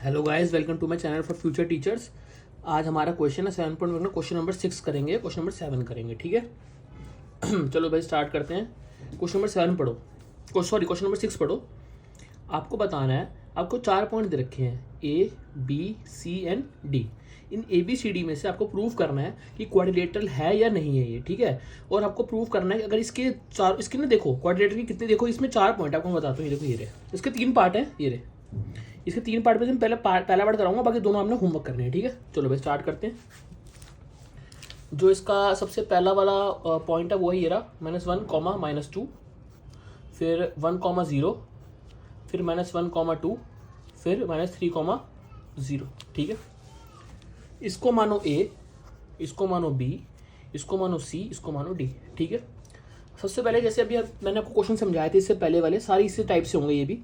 Hello guys, welcome to my channel for future teachers. आज हमारा question है 7.1 question number 6 करेंगे, क्वेश्चन नंबर 7 करेंगे, ठीक है। चलो भाई स्टार्ट करते हैं। क्वेश्चन नंबर 7 पढ़ो, क्वेश्चन नंबर 6 पढ़ो। आपको बताना है, आपको 4 पॉइंट दे रखे हैं A B C and D. इन ए बी सी डी में से आपको प्रूव करना है कि क्वाड्रिलेटरल है या नहीं है ये, ठीक है। और आपको प्रूव करना है कि अगर इसके ना देखो क्वाड्रिलेटरल की कितने, देखो इसमें 4 पॉइंट आपको मैं बताता हूँ। ये देखो, ये रहे इसके 3 पार्ट हैं, ये रहे इसके 3 पार्ट में से पहला पार्ट कराऊंगा, बाकी दोनों आपने होमवर्क करने हैं, ठीक है। चलो भाई स्टार्ट करते हैं। जो इसका सबसे पहला वाला पॉइंट है वो है ये रहा, -1, -2, फिर 1, 0, फिर -1, 2, फिर -3, 0, ठीक है। इसको मानो ए, इसको मानो बी, इसको मानो सी, इसको मानो डी, ठीक है। सबसे पहले जैसे अभी मैंने आपको क्वेश्चन समझाए थे, इससे पहले वाले सारी इसी टाइप से होंगे ये भी।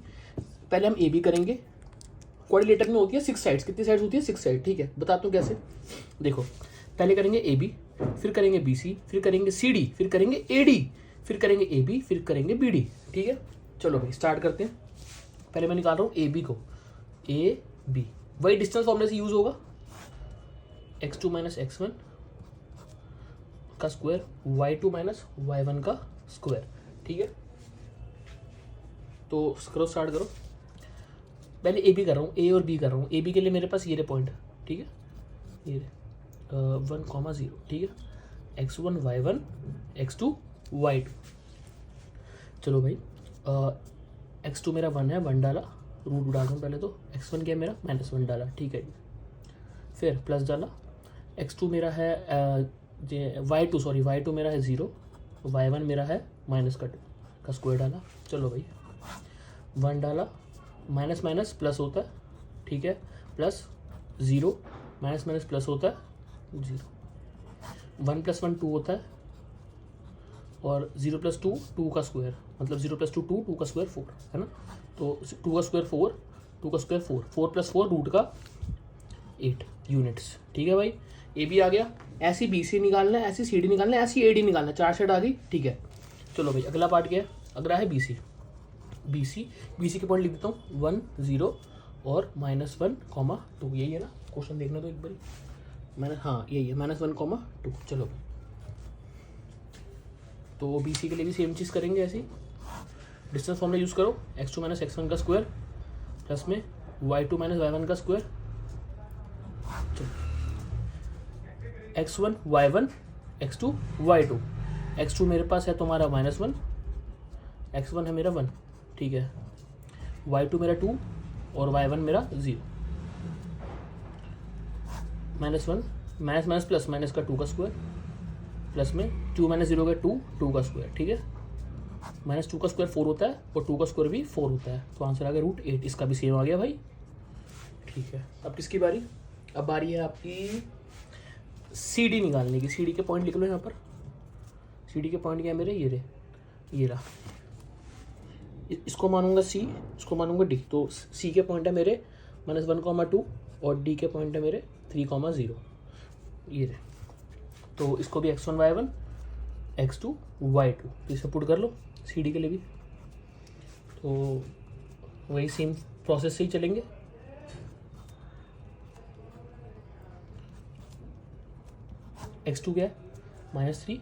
पहले हम ए बी करेंगे। क्वाड्रिलेटर में होती है 6 साइड्स, कितनी साइड्स होती है 6 साइड, ठीक है। बताता हूँ कैसे। देखो पहले करेंगे ए बी, फिर करेंगे बी सी, फिर करेंगे सी डी, फिर करेंगे ए डी, फिर करेंगे ए बी, फिर करेंगे बी डी, ठीक है। चलो भाई स्टार्ट करते हैं। पहले मैं निकाल रहा हूँ ए बी को, ए बी वही डिस्टेंस फॉर्मूले से यूज होगा, x2 - x1 का स्क्वायर, y2 - y1 का स्क्वायर, ठीक है। तो करो, स्टार्ट करो। पहले ए बी कर रहा हूँ, ए और बी कर रहा हूँ। ए बी के लिए मेरे पास ये रहे पॉइंट, ठीक है, ये 1, 0, ठीक है। x1 y1, x2 y2। चलो भाई x2 मेरा 1 है, 1 डाला, रूट डाल दूँ पहले। तो x1 क्या है मेरा, -1 डाला, ठीक है। फिर प्लस डाला, x2 मेरा है y2 मेरा है 0, y1 मेरा है -2 का स्क्वायर डाला। चलो भाई 1 डाला, माइनस माइनस प्लस होता है, ठीक है, प्लस 0, माइनस माइनस प्लस होता है 0, 1 + 1 2 होता है, और 0 + 2 2 का स्क्वायर, मतलब 0 + 2 2, 2 का स्क्वायर 4 है ना। तो 2 का स्क्वायर 4, 2 का स्क्वायर 4, 4 + 4 रूट का 8 यूनिट्स, ठीक है भाई। ए बी आ गया। ऐसी बी सी निकालना है, ऐसी सी डी निकालना है, ऐसी ए डी निकालना है, 4 सेट आ गई, ठीक है। चलो भाई अगला पार्ट क्या है, अगला है बी सी। बी सी के पॉइंट लिख देता हूँ 1, 0 और -1, 2, यही है ना। क्वेश्चन देखना तो एक बार मैंने, हाँ यही है, -1, 2। चलो तो बी सी के लिए भी सेम चीज़ करेंगे ऐसी। डिस्टेंस फॉर्मूला यूज़ करो, x2 - x1 का स्क्वायर प्लस में y2 - y1 का square. x1 y1, x2 y2। x2 मेरे पास है तुम्हारा -1, x1 है मेरा 1, ठीक है। y2 मेरा 2 और y1 मेरा 0। -1 माइनस प्लस, माइनस का 2 का स्क्वायर, प्लस में 2 - 0 का 2, 2 का स्क्वायर, ठीक है। -2 का स्क्वायर 4 होता है, और 2 का स्क्वायर भी 4 होता है, तो आंसर आ गया √8। इसका भी सेम आ गया भाई, ठीक है। अब किसकी बारी, अब बारी है आपकी सी डी निकालने की। सी डी के पॉइंट लिख लो यहाँ पर। सी डी के पॉइंट क्या है मेरे, ये रहा। इसको मानूंगा सी, इसको मानूंगा डी। तो सी के पॉइंट है मेरे -1, 2, और डी के पॉइंट है मेरे 3, 0, ये रहे। तो इसको भी x1 y1, x2 y2, तो इसे पुट कर लो सी डी के लिए भी। तो वही सेम प्रोसेस से ही चलेंगे। x2 क्या है -3,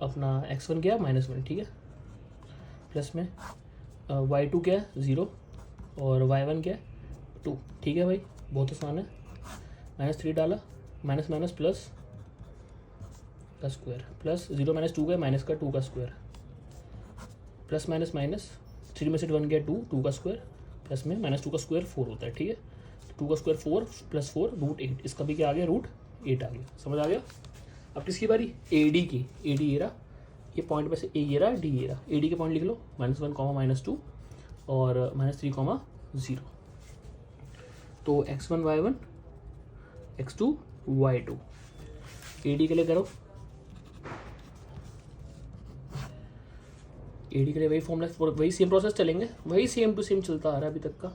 अपना x1 क्या है -1, ठीक है, प्लस में y2 क्या है 0, और y1 क्या है 2, ठीक है भाई, बहुत आसान है। -3 डाला, माइनस माइनस प्लस का स्क्वायर, प्लस 0 - 2 का माइनस का 2 का स्क्वायर, प्लस माइनस माइनस 3 में से 1 गया 2, 2 का स्क्वायर, प्लस में -2 का स्क्वायर 4 होता है, ठीक है। 2 का स्क्वायर 4 + 4 √8। इसका भी क्या आ गया, √8 आ गया। समझ आ गया। अब किसकी बारी, ए डी की। ए डी ये रहा, ये पॉइंट में से ए ये रहा, डी ये रहा। ए डी के पॉइंट लिख लो, -1, -2 और -3, 0। तो x1 y1, x2 y2। A D के लिए करो, ए डी के लिए वही फॉर्मूला, वही सेम प्रोसेस चलेंगे, वही सेम टू सेम चलता आ रहा है अभी तक का।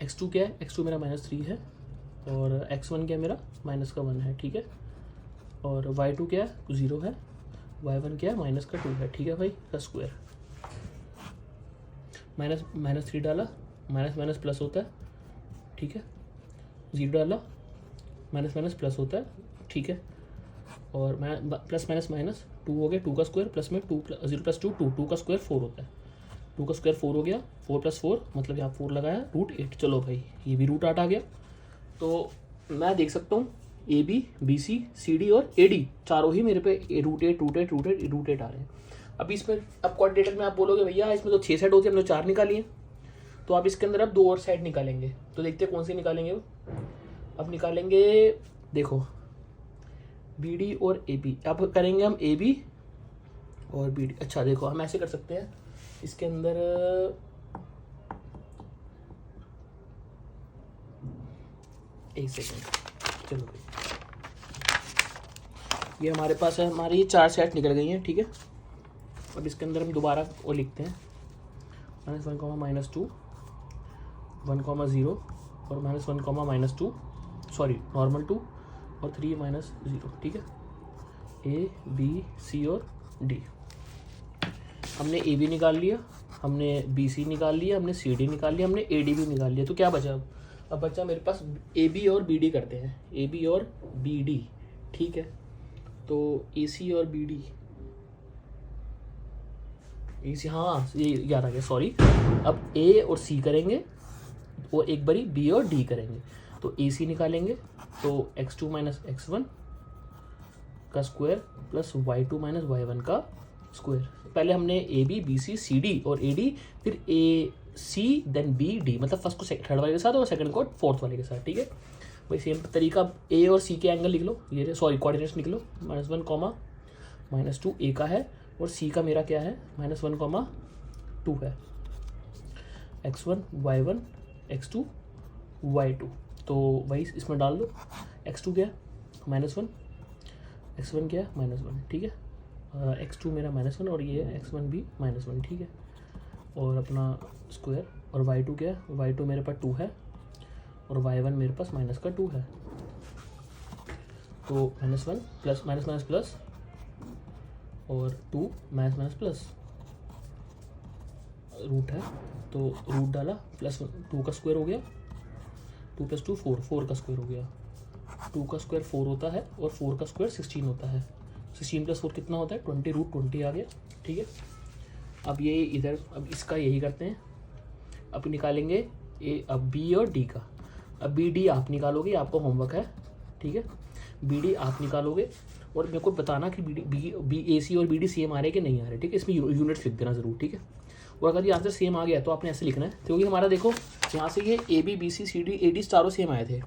x2 क्या है, x2 मेरा -3 है, और x1 क्या है मेरा -1 है, ठीक है। और y2 क्या है 0 है, y1 क्या है -2 है, ठीक है भाई, का स्क्वायर। माइनस 3 डाला, माइनस माइनस प्लस होता है, ठीक है। 0 डाला, माइनस माइनस प्लस होता है, ठीक है। और प्लस माइनस माइनस 2 हो गया, 2 का स्क्वायर प्लस में 0 प्लस 2 2 का स्क्वायर 4 होता है, 2 का स्क्वायर 4 हो गया, 4 प्लस 4 मतलब यहाँ 4 लगाया, √8। चलो भाई ये भी √8 आ गया। तो मैं देख सकता हूँ AB BC CD और AD चारों ही मेरे पे √8 आ रहे हैं। अब इसमें अब क्वाड्रेटर में आप बोलोगे भैया इसमें तो 6 सेट होते हैं, हमने 4 निकाली हैं, तो आप इसके अंदर अब 2 और सेट निकालेंगे। तो देखते हैं कौन से निकालेंगे वो। अब निकालेंगे, देखो BD और AB। अब करेंगे हम AB और BD। अच्छा देखो हम ऐसे कर सकते हैं, इसके अंदर एक सेकेंड, चलो भाई ये हमारे पास है, हमारी ये 4 सेट निकल गई हैं, ठीक है। अब इसके अंदर हम दोबारा वो लिखते हैं -1, -2, 1, 0 और -1, -2, सॉरी नॉर्मल 2 और 3 -0, ठीक है। A B C और D। हमने AB निकाल लिया, हमने BC निकाल लिया, हमने CD निकाल लिया, हमने AD भी निकाल लिया। तो क्या बचा अब बचा मेरे पास AB और BD करते हैं, AB और BD, ठीक है। तो AC और BD, AC हाँ ये याद आ गया, सॉरी। अब A और C करेंगे और एक बारी B और D करेंगे। तो AC निकालेंगे तो x2 - x1 का स्क्वायर प्लस y2 - y1 का स्क्वायर। पहले हमने AB BC CD और AD, फिर AC देन BD, मतलब फर्स्ट को थर्ड वाले के साथ और सेकंड को फोर्थ वाले के साथ, ठीक है भाई। सेम तरीका A और C के एंगल लिख लो, ये सॉरी कोऑर्डिनेट्स लिख लो। -1, -2 A का है और C का मेरा क्या है -1, 2 है। x1 y1 x2 y2, तो वही इसमें डाल दो। x2 क्या है -1, x1 क्या है -1, ठीक है। x2 मेरा -1 और ये x1 भी -1, ठीक है। और अपना स्क्वायर, और y2 क्या है, y2 मेरे पास 2 है और y1 मेरे पास माइनस का 2 है। तो -1 प्लस माइनस प्लस और 2 माइनस प्लस रूट है, तो रूट डाला, प्लस 2 का स्क्वायर हो गया, 2 + 2 4 का स्क्वायर हो गया। 2 का स्क्वायर 4 होता है और 4 का स्क्वायर 16 होता है। 16 + 4 कितना होता है 20, √20 आ गया, ठीक है। अब ये इधर, अब इसका यही करते हैं। अब निकालेंगे अब B और D का। अब BD आप निकालोगे, आपका होमवर्क है, ठीक है। BD आप निकालोगे और मेरे को बताना कि AC और BD सेम आ रहे कि नहीं आ रहे, ठीक है। इसमें यूनिट्स लिख देना ज़रूर, ठीक है। और अगर ये आंसर सेम आ गया तो आपने ऐसे लिखना है, क्योंकि हमारा देखो यहाँ से ये AB BC CD AD चारों सेम आए थे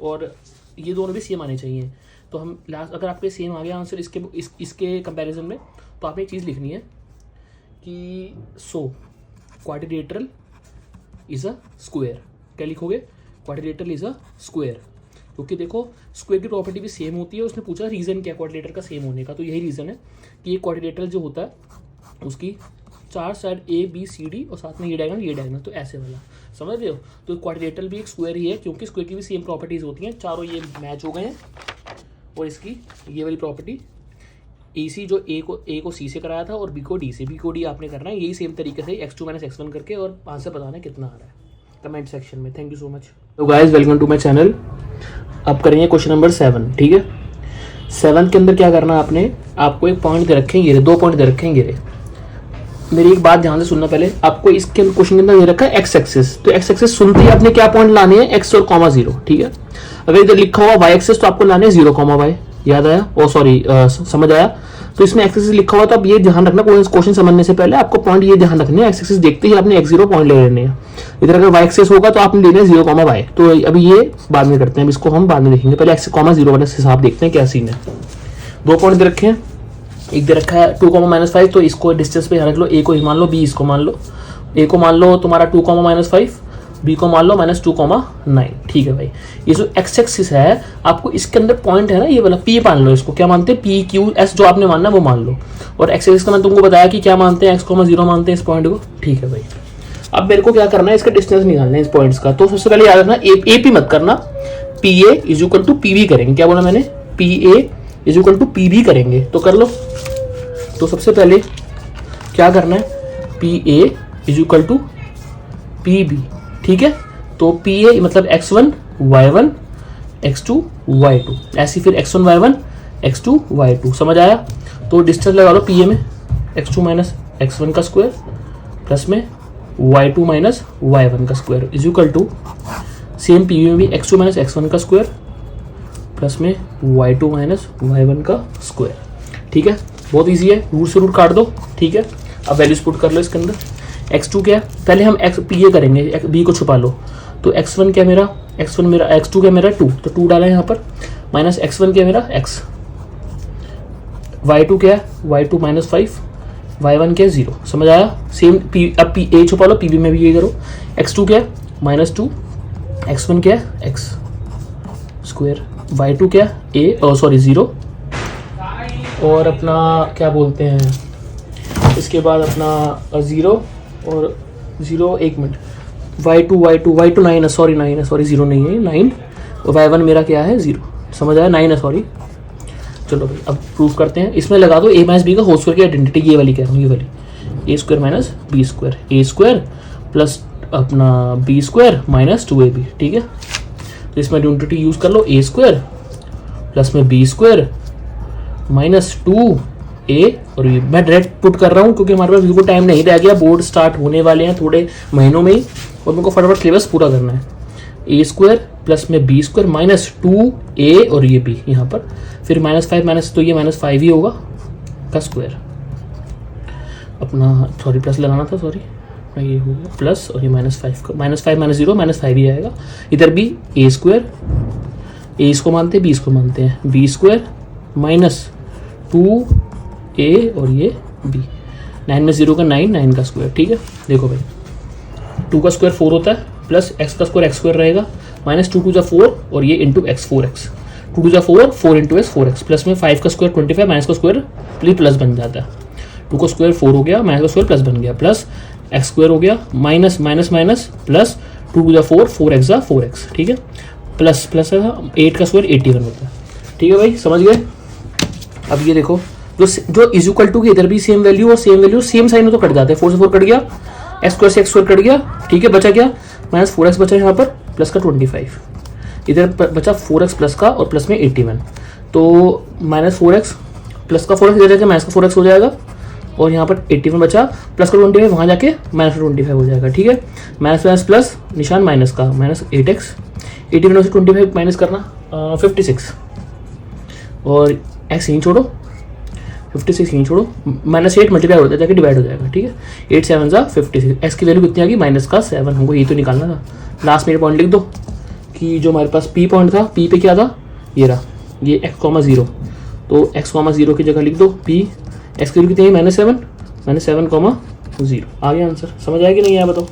और ये दोनों भी सेम आने चाहिए। तो हम लास्ट, अगर आपके सेम आ गया आंसर इसके कंपैरिजन में, तो आपने एक चीज़ लिखनी है कि क्वाड्रिलेटरल इज़ अ स्क्वायर। क्या लिखोगे, क्वाड्रिलेटरल इज़ अ स्क्वायर। क्योंकि देखो स्क्वायर की प्रॉपर्टी भी सेम होती है। उसने पूछा रीज़न क्या क्वाड्रिलेटर का सेम होने का, तो यही रीज़न है कि ये क्वाड्रिलेटरल जो होता है उसकी 4 side A B C D और साथ में ये डायगोनल, तो ऐसे वाला, समझ रहे हो। तो क्वाड्रिलेटरल भी एक स्क्वायर ही है, क्योंकि स्क्वायर की भी सेम प्रॉपर्टीज़ होती हैं। चारों ये मैच हो गए हैं और इसकी ये वाली प्रॉपर्टी AC जो A को C से कराया था और B को D से, B को D आपने करना है। यही सेम तरीके से x2 - x1 करके और आंसर बताना है कितना आ रहा है कमेंट सेक्शन में। Thank you so much. तो guys welcome to my channel. अब करेंगे क्वेश्चन नंबर 7, ठीक है। 7 के अंदर क्या करना है आपने, आपको एक पॉइंट दे रखेंगे, 2 पॉइंट दे रखेंगे। मेरी एक बात ध्यान से सुनना पहले, आपको इसके क्वेश्चन के अंदर दे रखा है x एक्सिस। तो x एक्सिस सुनते ही आपने क्या पॉइंट लाने हैं, x और ,0, ठीक है। अगर इधर लिखा हुआ y एक्सिस तो आपको लाने 0, y, याद आया, ओ सॉरी समझ आया। तो इसमें x एक्सिस लिखा हुआ, तो अब ये ध्यान रखना, क्वेश्चन समझने से पहले आपको पॉइंट ये ध्यान रखने हैं। x एक्सिस देखते ही आपने x0 पॉइंट ले लेने हैं। इधर अगर y एक्सिस होगा तो आपने लेने 0, y। तो अभी ये बाद में करते हैं, इसको हम बाद में देखेंगे। पहले x, 0 वाला हिसाब देखते हैं क्या सीन है। 2 पॉइंट दे रखे हैं, एक दे रखा है 2, -5, तो इसको डिस्टेंस पे ध्यान रख लो। A को ही मान लो, B इसको मान लो। A को मान लो तुम्हारा 2, -5, B को मान लो -2, 9, ठीक है भाई। ये जो x एक्सिस है, आपको इसके अंदर पॉइंट है ना ये वाला, P मान लो इसको। क्या मानते हैं, P Q S जो आपने मानना वो मान लो। और x एक्सिस का मैं तुमको बताया कि क्या मानते हैं, x, 0 मानते हैं इस पॉइंट को, ठीक है भाई। अब मेरे को क्या करना है, इसका डिस्टेंस निकालना है इस पॉइंट्स का। तो सबसे पहले याद रखना AP मत करना, PA = PB करेंगे। क्या बोला मैंने, PA = PB करेंगे। तो कर लो। तो सबसे पहले क्या करना है, PA = पी बी, ठीक है। तो पी ए मतलब x1 y1 x2 y2, ऐसी फिर x1 y1 x2 y2, समझ आया। तो डिस्टेंस लगा लो पी ए में x2 माइनस x1 का स्क्वायर प्लस में y2 माइनस y1 का square is equal to same P में भी x2 माइनस x1 का स्क्वायर प्लस में y2 माइनस y1 का स्क्वायर, ठीक है। बहुत इजी है, रूट से रूट काट दो, ठीक है। अब वैल्यूज पुट कर लो इसके अंदर। x2 क्या है, पहले हम x पी ए करेंगे, b को छुपा लो। तो x1 क्या मेरा, x1 मेरा, x2 क्या मेरा 2, तो 2 डाला यहाँ पर, माइनस x1 क्या मेरा x, y2 क्या है, y2 माइनस 5, y1 क्या है 0, समझ आया। सेम पी, अब पी ए छुपा लो, पी बी में भी ये करो। x2 क्या है -2, x1 क्या है x स्क्वायर, y2 क्या है a सॉरी 0, और अपना क्या बोलते हैं इसके बाद अपना 0 और 0, 1 मिनट, y2 9 है, सॉरी 9 है, सॉरी 0 नहीं है 9, y1 मेरा क्या है 0, समझ आया, 9 है सॉरी। चलो भाई अब प्रूफ करते हैं, इसमें लगा दो a माइनस बी का होल स्क्वायर की आइडेंटिटी, ये वाली कह रहा हूँ, ये वाली, a square minus B square, a square plus अपना बी स्क्वायर माइनस 2ab, ठीक है। तो इसमें आइडेंटिटी यूज कर लो, a स्क्वायर प्लस में बी स्क्वायर माइनस 2a, और ये मैं डायरेक्ट पुट कर रहा हूँ क्योंकि हमारे पास बिल्कुल टाइम नहीं रह गया, बोर्ड स्टार्ट होने वाले हैं थोड़े महीनों में ही, और मेरे को फटाफट सिलेबस पूरा करना है। a स्क्वायर प्लस में बी स्क्वायर माइनस 2a और ये b यहाँ पर, फिर -5 माइनस, तो ये -5 ही होगा का स्क्वायर, अपना सॉरी प्लस लगाना था, सॉरी ये होगा प्लस, और ये -5 का, -5 माइनस 0 -5 ही आएगा। इधर भी a स्क्वायर, a इसको मानते हैं, b इसको मानते हैं, b स्क्वायर माइनस 2a और ये b, 9 में 0 का 9 का स्क्वायर, ठीक है। देखो भाई 2 का स्क्वायर 4 होता है, प्लस x का स्क्वायर x स्क्वायर रहेगा, माइनस 2 × 4 और ये into x 4x, 2 × 4 4 × x 4x, plus में 5 का स्क्वायर 25, माइनस का स्क्वायर प्लस बन जाता है, 2 का स्क्वायर 4 हो गया, माइनस का स्क्वायर प्लस बन गया, प्लस x स्क्वायर हो गया, minus minus minus plus 2 × 4 4x 4x, ठीक है, प्लस प्लस 8 का स्क्वायर 81 होता है, ठीक है भाई, समझ गए। अब ये देखो जो इज इक्वल टू की इधर भी सेम वैल्यू और सेम वैल्यू सेम साइन में तो कट जाते हैं, 4 से 4 कट गया, एक्स स्क्वायर से एक्स स्क्वायर कट गया, ठीक है, बचा क्या -4x बचा यहाँ पर, प्लस का 25, इधर बचा 4x प्लस का और प्लस में 81, तो -4x प्लस का 4x इधर जाके माइनस का 4x हो जाएगा, और यहाँ पर 81 बचा, प्लस का 25 वहाँ जाके -25 हो जाएगा, ठीक है। माइनस माइनस प्लस, निशान माइनस का, -8x, 81 से 25 माइनस करना 56, और x यहीं छोड़ो, 56 यहीं छोड़ो, -8 मल्टीप्लाई होता है जाके डिवाइड हो जाएगा, ठीक है। 8 7 × 56, x की वैल्यू कितनी आ गई -7, हमको ये तो निकालना था। लास्ट में पॉइंट लिख दो कि जो हमारे पास p पॉइंट था, p पे क्या था, ये रहा, ये x,0, तो x,0 की जगह लिख दो p, x की वैल्यू कितनी है -7, -7,0, आ गया आंसर, समझ आया कि नहीं आया बताओ।